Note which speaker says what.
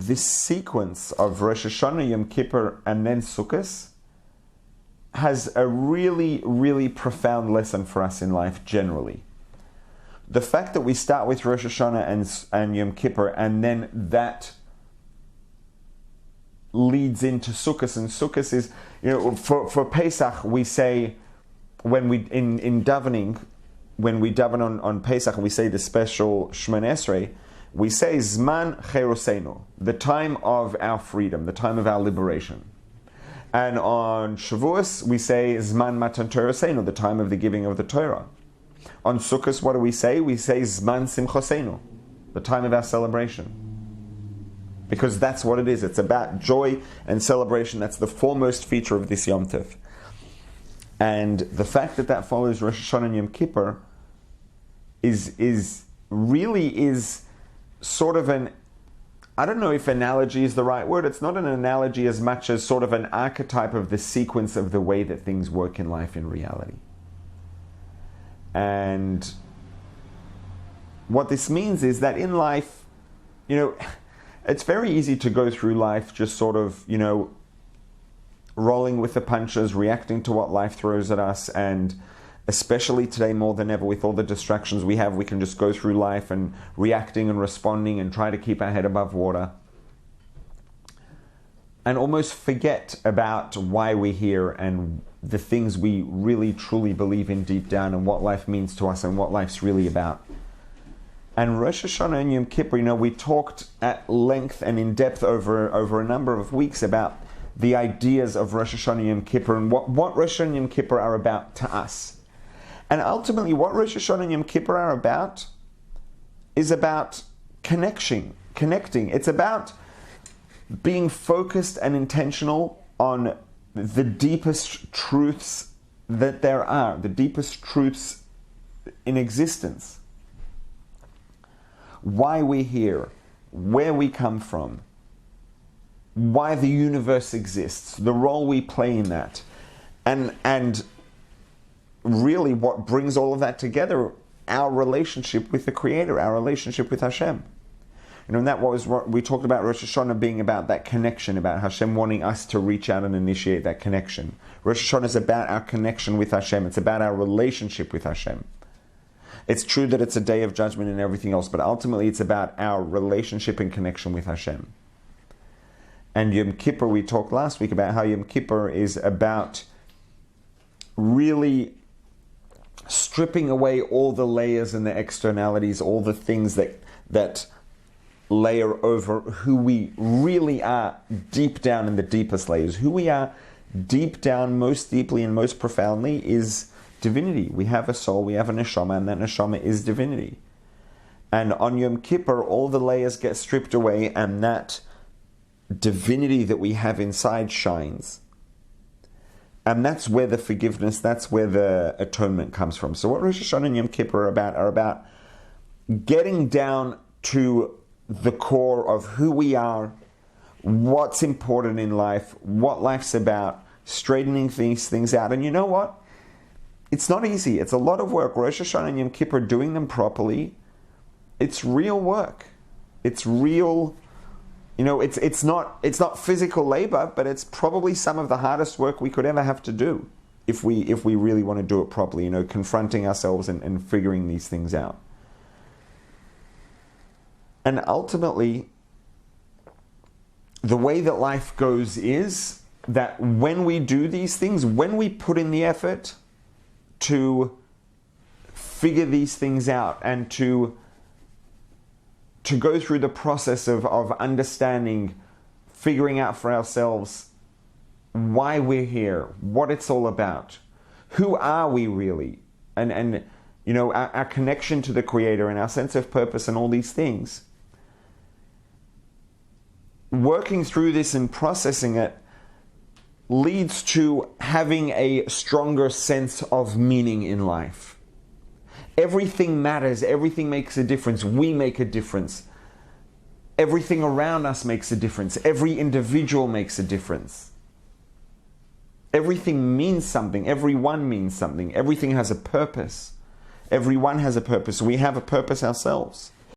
Speaker 1: this sequence of Rosh Hashanah, Yom Kippur, and then Sukkot has a really, really profound lesson for us in life generally. The fact that we start with Rosh Hashanah and Yom Kippur, and then that leads into Sukkot, and Sukkot is, for Pesach, we say, when we, in davening, when we daven on Pesach, we say the special Shmoneh Esrei, we say Zman Cheroseinu, the time of our freedom, the time of our liberation. And on Shavuos, we say Zman Matan Toraseinu, the time of the giving of the Torah. On Sukkot, what do we say? We say Zman Simchoseinu, the time of our celebration. Because that's what it is. It's about joy and celebration. That's the foremost feature of this Yom Tov. And the fact that that follows Rosh Hashanah and Yom Kippur is sort of an, I don't know if analogy is the right word. It's not an analogy as much as sort of an archetype of the sequence of the way that things work in life in reality. And what this means is that in life, it's very easy to go through life just sort of, rolling with the punches, reacting to what life throws at us, and especially today more than ever with all the distractions we have, we can just go through life and reacting and responding and try to keep our head above water and almost forget about why we're here and the things we really truly believe in deep down and what life means to us and what life's really about. And Rosh Hashanah and Yom Kippur, we talked at length and in depth over a number of weeks about the ideas of Rosh Hashanah and Yom Kippur and what Rosh Hashanah and Yom Kippur are about to us. And ultimately, what Rosh Hashanah and Yom Kippur are about is about connecting. It's about being focused and intentional on the deepest truths that there are, the deepest truths in existence. Why we're here, where we come from, why the universe exists, the role we play in that, and really what brings all of that together, our relationship with the Creator, our relationship with Hashem. And that was what we talked about Rosh Hashanah being about, that connection, about Hashem wanting us to reach out and initiate that connection. Rosh Hashanah is about our connection with Hashem. It's about our relationship with Hashem. It's true that it's a day of judgment and everything else, but ultimately it's about our relationship and connection with Hashem. And Yom Kippur, we talked last week about how Yom Kippur is about really stripping away all the layers and the externalities, all the things that layer over who we really are deep down in the deepest layers. Who we are deep down, most deeply and most profoundly, is divinity. We have a soul, we have a neshama, and that neshama is divinity. And on Yom Kippur, all the layers get stripped away, and that divinity that we have inside shines. And that's where the forgiveness, that's where the atonement comes from. So what Rosh Hashanah and Yom Kippur are about getting down to the core of who we are, what's important in life, what life's about, straightening these things out. And you know what? It's not easy. It's a lot of work. Rosh Hashanah and Yom Kippur, doing them properly, it's real work. It's real, it's not physical labor, but it's probably some of the hardest work we could ever have to do if we really want to do it properly, confronting ourselves and figuring these things out. And ultimately, the way that life goes is that when we do these things, when we put in the effort to figure these things out and to go through the process of understanding, figuring out for ourselves why we're here, what it's all about, who are we really, and our connection to the Creator and our sense of purpose and all these things. Working through this and processing it leads to having a stronger sense of meaning in life. Everything matters. Everything makes a difference. We make a difference. Everything around us makes a difference. Every individual makes a difference. Everything means something. Everyone means something. Everything has a purpose. Everyone has a purpose. We have a purpose ourselves.